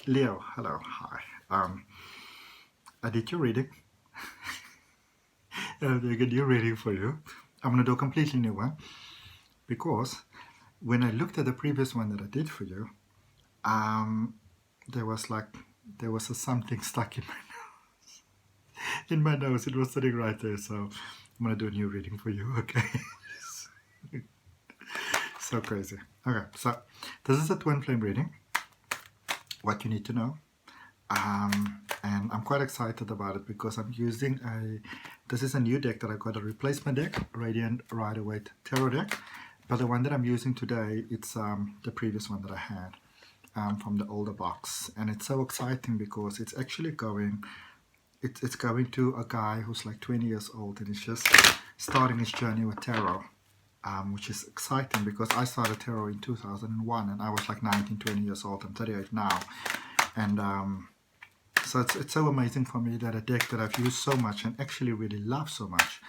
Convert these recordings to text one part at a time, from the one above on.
Leo, hello, hi. I did your reading. I'm doing a new reading for you. I'm going to do a completely new one because when I looked at the previous one that I did for you, there was a something stuck in my nose. It was sitting right there, so I'm going to do a new reading for you, okay? So crazy. Okay, so this is a twin flame reading. What you need to know. And I'm quite excited about it because I'm using this is a new deck that I got, a replacement deck, Radiant Rider-Waite Tarot deck. But the one that I'm using today, it's the previous one that I had from the older box. And it's so exciting because it's actually going to a guy who's like 20 years old and he's just starting his journey with tarot. Which is exciting because I started tarot in 2001 and I was like 19, 20 years old. I'm 38 now. And so it's so amazing for me that a deck that I've used so much and actually really love so much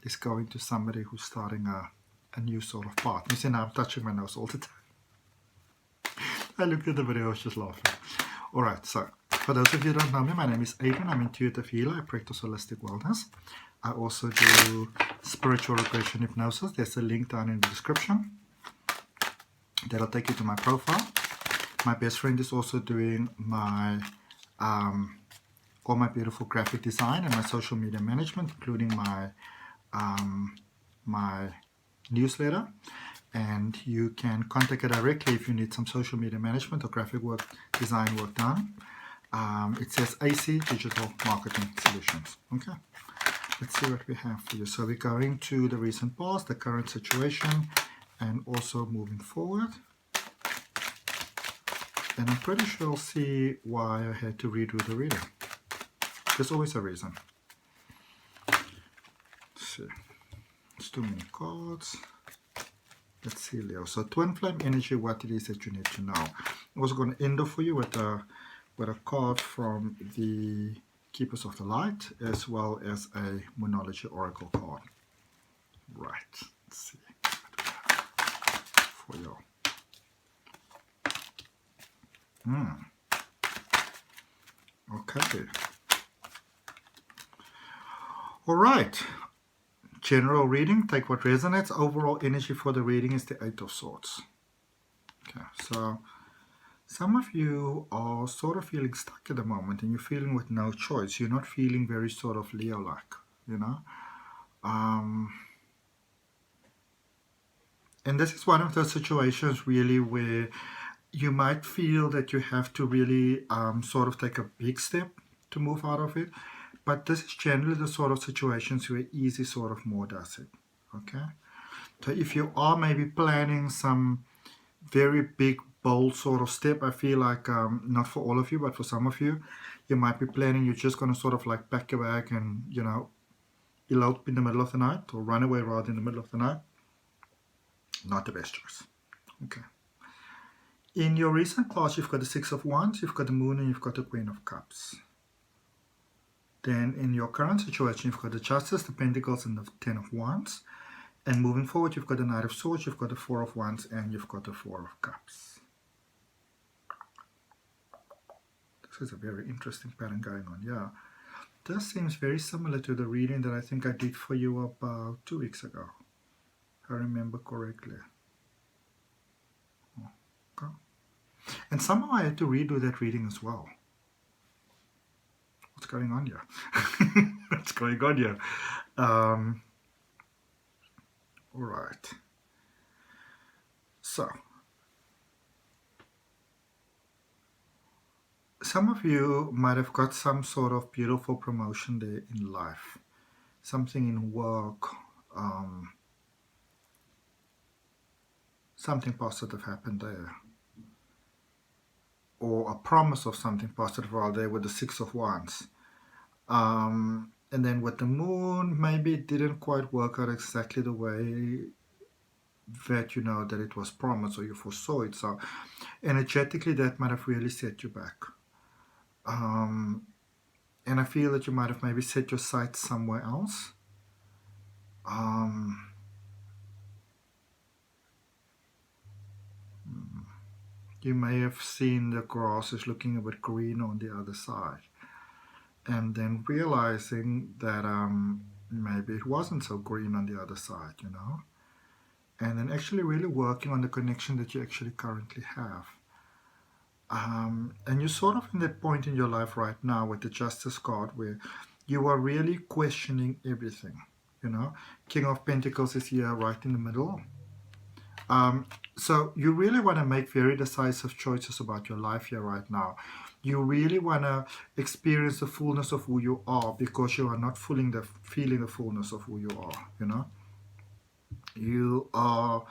is going to somebody who's starting a new sort of path. You see now I'm touching my nose all the time. I looked at the video, I was just laughing. Alright, so for those of you who don't know me, my name is Adrian. I'm intuitive healer. I practice holistic wellness. I also do spiritual regression hypnosis. There's a link down in the description. That'll take you to my profile. My best friend is also doing my all my beautiful graphic design and my social media management, including my my newsletter. And you can contact her directly if you need some social media management or graphic work, design work done. It says AC Digital Marketing Solutions. Okay, let's see what we have for you. So we're going to the recent past, the current situation, and also moving forward. And I'm pretty sure I'll see why I had to redo the reading. There's always a reason. Let's see. It's too many cards. Let's see, Leo. So twin flame energy, what it is that you need to know. I'm also going to end off for you with a card from the Keepers of the Light, as well as a Moonology Oracle card. Right. Let's see for you. Okay. All right. General reading, take what resonates. Overall energy for the reading is the Eight of Swords. Okay, so some of you are sort of feeling stuck at the moment and you're feeling with no choice. You're not feeling very sort of Leo-like, you know. And this is one of those situations really where you might feel that you have to really sort of take a big step to move out of it. But this is generally the sort of situations where easy sort of more does it. Okay? So if you are maybe planning some very big, bold sort of step, I feel like not for all of you, but for some of you, you might be planning you're just going to sort of like pack your bag and, you know, elope in the middle of the night or run away rather in the middle of the night. Not the best choice. Okay. In your recent past, you've got the Six of Wands, you've got the Moon, and you've got the Queen of Cups. Then in your current situation, you've got the Justice, the Pentacles, and the Ten of Wands. And moving forward, you've got the Knight of Swords, you've got the Four of Wands, and you've got the Four of Cups. This is a very interesting pattern going on, yeah. This seems very similar to the reading that I think I did for you about 2 weeks ago, if I remember correctly. Okay. And somehow I had to redo that reading as well. What's going on here? What's going on here? All right. So, some of you might have got some sort of beautiful promotion there in life. Something in work. Something positive happened there. Or a promise of something positive while there with the Six of Wands. And then with the Moon, maybe it didn't quite work out exactly the way that you know that it was promised or you foresaw it. So energetically that might have really set you back. And I feel that you might have maybe set your sights somewhere else. you may have seen the grass is looking a bit green on the other side, and then realizing that maybe it wasn't so green on the other side, you know, and then actually really working on the connection that you actually currently have. And you're sort of in that point in your life right now with the Justice card where you are really questioning everything, you know. King of Pentacles is here right in the middle. So you really want to make very decisive choices about your life here right now. You really want to experience the fullness of who you are, because you are not feeling the fullness of who you are, you know. You are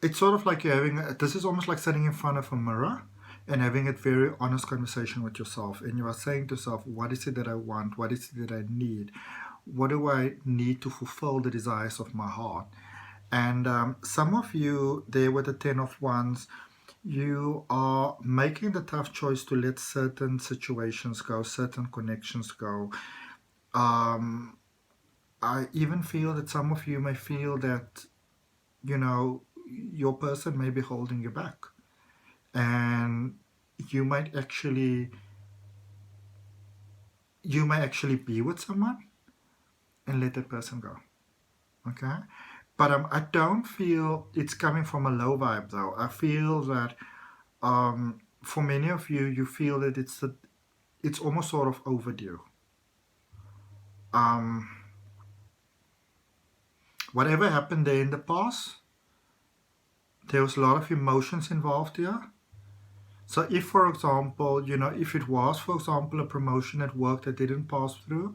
it's sort of like you're having this is almost like sitting in front of a mirror and having a very honest conversation with yourself, and you are saying to yourself, what is it that I want, what is it that I need, what do I need to fulfill the desires of my heart. And some of you there with the 10 of Wands, you are making the tough choice to let certain situations go, certain connections go. I even feel that some of you may feel that, you know, your person may be holding you back, and you might actually be with someone and let that person go. Okay, but I don't feel it's coming from a low vibe though. I feel that for many of you, you feel that it's almost sort of overdue. Whatever happened there in the past, there was a lot of emotions involved here. So if, for example, you know, if it was, for example, a promotion at work that didn't pass through,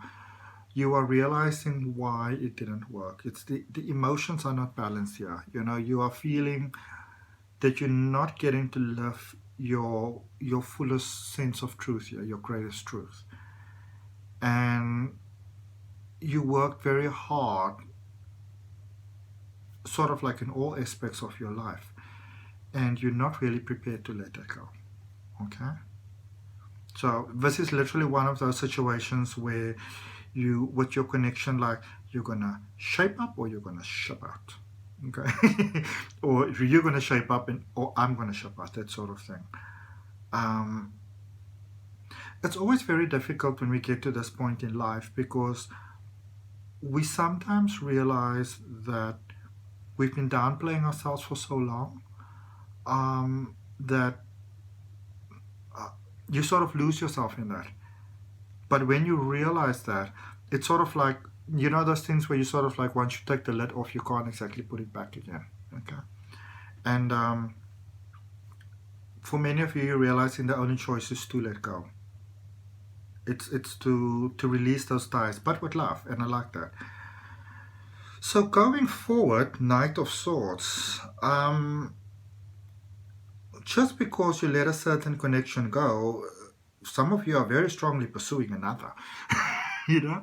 you are realizing why it didn't work. It's the emotions are not balanced here. You know, you are feeling that you're not getting to live your fullest sense of truth here, your greatest truth. And you worked very hard, sort of like in all aspects of your life, and you're not really prepared to let that go. Okay, so this is literally one of those situations where you, with your connection, like you're gonna shape up or you're gonna ship out. Okay, or you're gonna shape up or I'm gonna ship out, that sort of thing. It's always very difficult when we get to this point in life, because we sometimes realize that we've been downplaying ourselves for so long that you sort of lose yourself in that. But when you realize that, it's sort of like, you know, those things where you sort of like, once you take the lid off, you can't exactly put it back again. Okay, and for many of you, you're realizing the only choice is to let go. It's to release those ties, but with love, and I like that. So going forward, Knight of Swords. Just because you let a certain connection go, some of you are very strongly pursuing another. You know,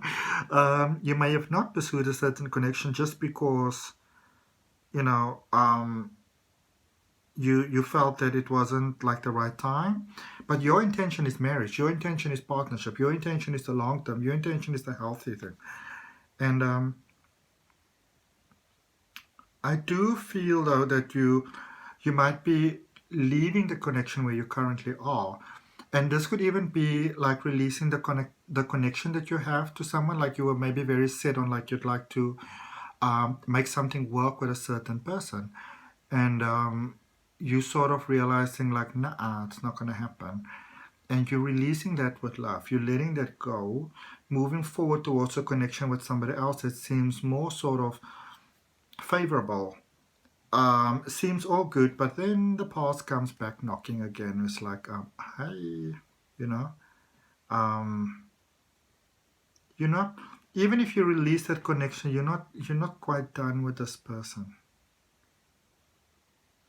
you may have not pursued a certain connection just because, you know, you felt that it wasn't like the right time. But your intention is marriage. Your intention is partnership. Your intention is the long term. Your intention is the healthy thing. And I do feel though that you might be leaving the connection where you currently are, and this could even be like releasing the connection that you have to someone. Like you were maybe very set on, like you'd like to make something work with a certain person, and you sort of realizing like, nah, it's not going to happen, and you're releasing that with love. You're letting that go, moving forward towards a connection with somebody else that seems more sort of favorable. Seems all good, but then the past comes back knocking again. It's like, hey, you know, you're not, even if you release that connection, you're not quite done with this person,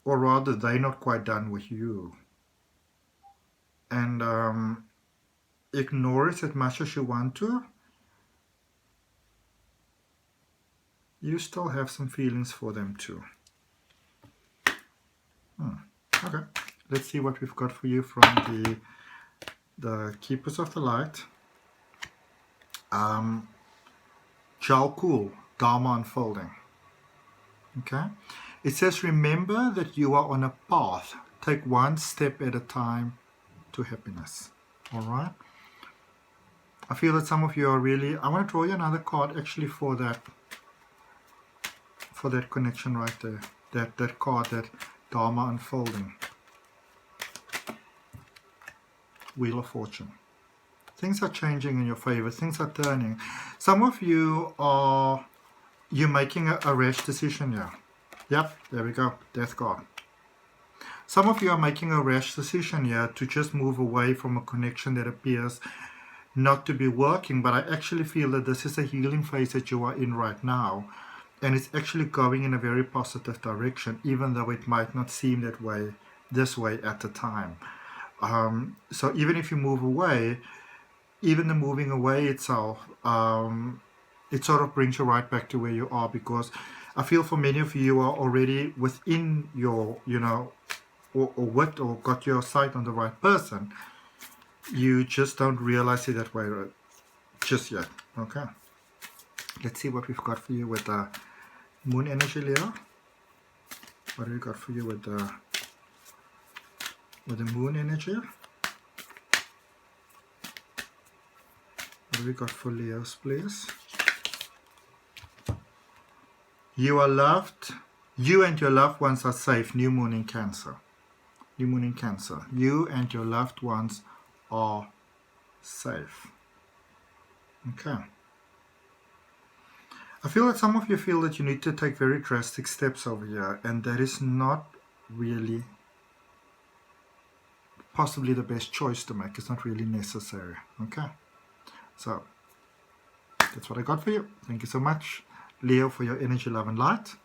or rather, they're not quite done with you. And ignore it as much as you want to. You still have some feelings for them too. Okay, let's see what we've got for you from the Keepers of the Light. Cool, Dharma unfolding. Okay, It says, remember that you are on a path. Take one step at a time to happiness. All right? I feel that some of you are really... I want to draw you another card actually for that connection right there. That card, that Dharma unfolding. Wheel of Fortune. Things are changing in your favor. Things are turning. Some of you are... You're making a rash decision here. Yep, there we go. Death card. Some of you are making a rash decision here to just move away from a connection that appears not to be working, but I actually feel that this is a healing phase that you are in right now, and it's actually going in a very positive direction, even though it might not seem that way, this way at the time. So even if you move away, even the moving away itself, it sort of brings you right back to where you are, because I feel for many of you are already within your, or got your sight on the right person. You just don't realize it that way just yet. Okay. Let's see what we've got for you with the moon energy, Leo. What do we got for you with the moon energy? What do we got for Leos, please? You are loved. You and your loved ones are safe. New moon in Cancer. New moon in Cancer. You and your loved ones are safe. Okay. I feel that some of you feel that you need to take very drastic steps over here, and that is not really possibly the best choice to make. It's not really necessary. Okay. So that's what I got for you. Thank you so much, Leo, for your energy, love, and light.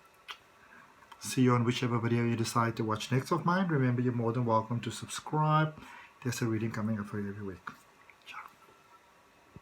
See you on whichever video you decide to watch next of mine. Remember, you're more than welcome to subscribe. There's a reading coming up for you every week.